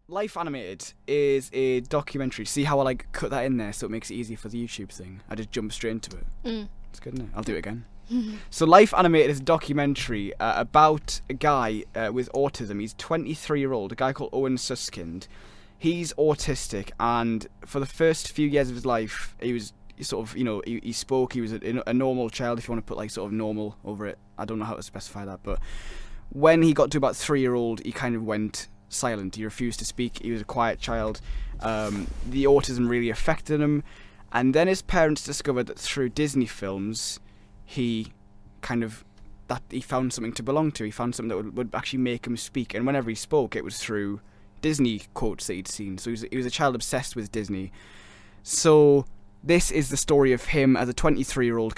Life Animated is a documentary. See how I cut that in there so it makes it easy for the YouTube thing? I just jump straight into it. It's good, isn't it? I'll do it again. So Life Animated is a documentary about a guy with autism. He's 23-year-old, a guy called Owen Suskind. He's autistic, and for the first few years of his life, he was sort of, he spoke. He was a normal child, if you want to put sort of normal over it. I don't know how to specify that, but when he got to about 3-year-old, he kind of went silent. He refused to speak. He was a quiet child. The autism really affected him, and then his parents discovered that through Disney films, he found something to belong to. He found something that would actually make him speak, and whenever he spoke, it was through Disney quotes that he'd seen. So he was a child obsessed with Disney. So this is the story of him as a 23-year-old.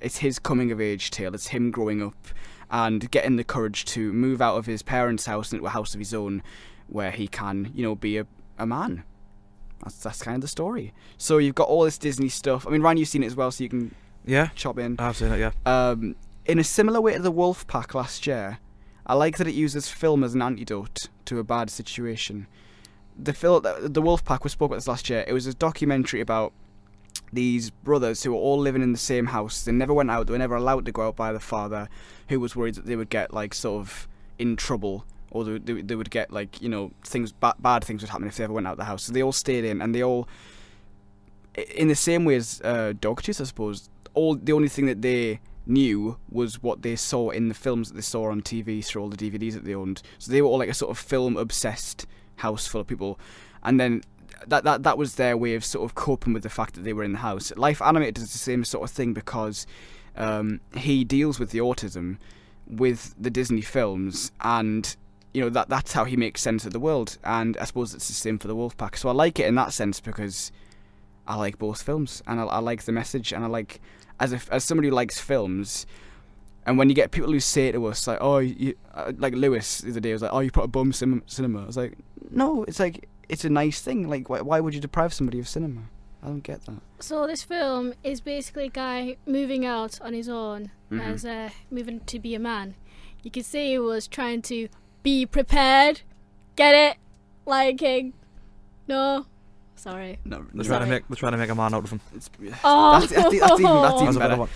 It's his coming of age tale. It's him growing up and getting the courage to move out of his parents' house into a house of his own, where he can, be a man. That's kind of the story. So you've got all this Disney stuff. I mean, Ryan, you've seen it as well, so you can chop in. I've seen it, yeah. In a similar way to the Wolf Pack last year, I like that it uses film as an antidote to a bad situation. The Wolf Pack, we spoke about this last year. It was a documentary about these brothers who were all living in the same house. They never went out. They were never allowed to go out by the father, who was worried that they would get sort of in trouble, or they would get things bad things would happen if they ever went out of the house. So they all stayed in, and they all, in the same way as Dogtooth, I suppose, the only thing that they knew was what they saw in the films that they saw on TV through all the DVDs that they owned. So they were all a sort of film obsessed house full of people, and then that was their way of sort of coping with the fact that they were in the house. Life Animated does the same sort of thing, because he deals with the autism with the Disney films, and that's how he makes sense of the world. And I suppose it's the same for the Wolfpack. So I like it in that sense, because I like both films, and I like the message, and I like, as somebody who likes films, and when you get people who say to us like, oh, like Lewis the other day was like, oh, you put a bum cinema. I was like, no, it's a nice thing. Like, why would you deprive somebody of cinema? I don't get that. So this film is basically a guy moving out on his own, as moving to be a man. You could see he was trying to be prepared. Get it? Lion King. No. Sorry. No, they're trying to make a man out of him. That's even better.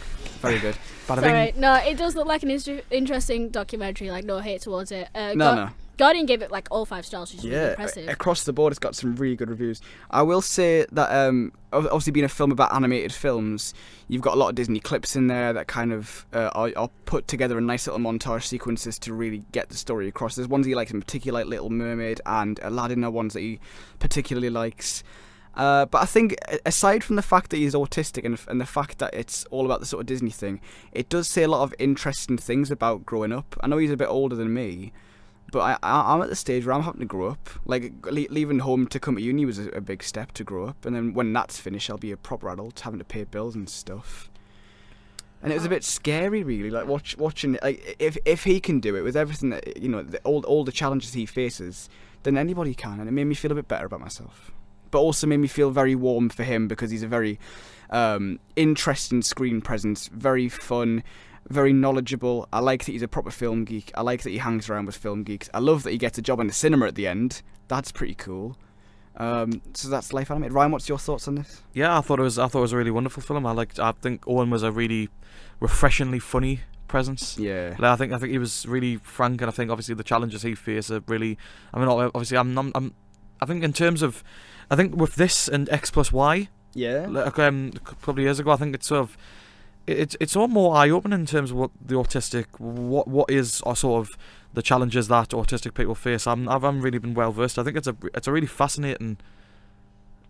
Very good. Sorry. No, it does look like an interesting documentary. No hate towards it. No. Guardian gave it all 5 stars, which is really impressive. Across the board, it's got some really good reviews. I will say that, obviously being a film about animated films, you've got a lot of Disney clips in there that kind of are put together in nice little montage sequences to really get the story across. There's ones he likes in particular, like Little Mermaid and Aladdin are ones that he particularly likes. But I think, aside from the fact that he's autistic and the fact that it's all about the sort of Disney thing, it does say a lot of interesting things about growing up. I know he's a bit older than me, but I'm at the stage where I'm having to grow up. Leaving home to come to uni was a big step to grow up, and then when that's finished, I'll be a proper adult, having to pay bills and stuff. And it was a bit scary, really, watching it. If he can do it with everything that all the challenges he faces, then anybody can, and it made me feel a bit better about myself. But also made me feel very warm for him, because he's a very interesting screen presence, very fun, very knowledgeable. I like that he's a proper film geek. I like that he hangs around with film geeks. I love that he gets a job in the cinema at the end. That's pretty cool. So that's Life Animated. Ryan, what's your thoughts on this? Yeah, I thought it was a really wonderful film. I think Owen was a really refreshingly funny presence. Yeah. I think he was really frank, and I think obviously the challenges he faced are really. I mean, obviously I think in terms of, I think with this and X plus Y. Yeah. A couple of years ago, I think it's sort of. It's all more eye-opening in terms of what the autistic, what is or sort of the challenges that autistic people face. I've really been well versed. I think it's a really fascinating.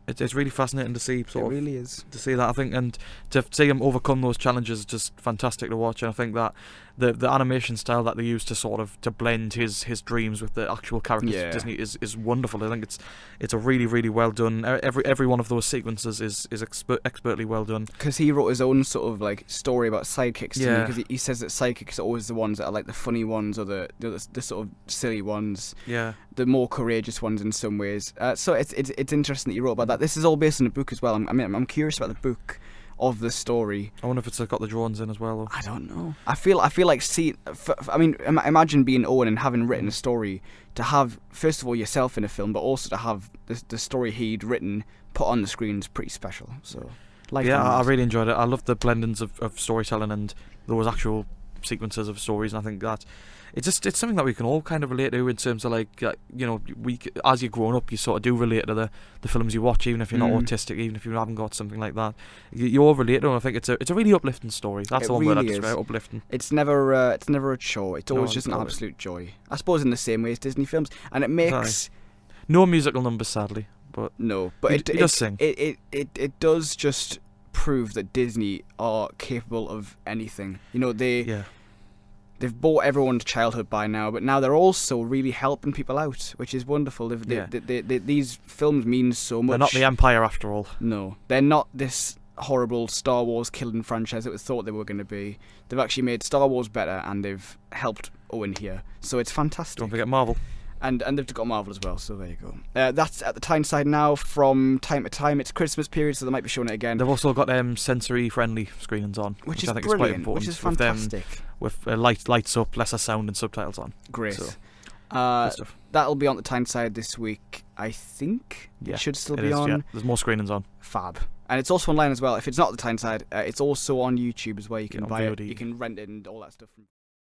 It's really fascinating to see. It really is to see that, I think, and to see him overcome those challenges is just fantastic to watch. And I think that the animation style that they use to blend his dreams with the actual characters of Disney is wonderful. I think it's a really, really well done. Every one of those sequences is expertly well done. Because he wrote his own sort of story about sidekicks to me, because he says that sidekicks are always the ones that are the funny ones, or the sort of silly ones. Yeah. The more courageous ones in some ways. So it's interesting that you wrote about that. This is all based on a book as well. I'm curious about the book. of the story. I wonder if it's got the drones in as well. Or... I don't know. I feel like imagine being Owen and having written a story, to have first of all yourself in a film, but also to have the story he'd written put on the screen is pretty special. So, I really enjoyed it. I love the blendings of storytelling and those actual sequences of stories, and I think that it's something that we can all kind of relate to in terms of as you're growing up, you sort of do relate to the films you watch, even if you're not autistic, even if you haven't got something like that. You all relate to them. I think it's a really uplifting story. That's the one word I'd describe, uplifting. It's never a chore. It's always just an absolute joy. I suppose in the same way as Disney films, and it makes no musical numbers, sadly, but no, but it does sing. It does just prove that Disney are capable of anything. They've bought everyone's childhood by now, but now they're also really helping people out, which is wonderful. These films mean so much. They're not the Empire after all. No, they're not this horrible Star Wars killing franchise that we thought they were going to be. They've actually made Star Wars better, and they've helped Owen here. So it's fantastic. Don't forget Marvel. And they've got Marvel as well, so there you go. That's at the Tyneside now from time to time. It's Christmas period, so they might be showing it again. They've also got sensory-friendly screenings on, which I think brilliant, is quite important. Which is fantastic. With lights up, lesser sound and subtitles on. Great. So, that'll be on the Tyneside this week, I think. It should still be on. Yeah. There's more screenings on. Fab. And it's also online as well. If it's not the Tyneside, it's also on YouTube as well. You can buy it, you can rent it and all that stuff.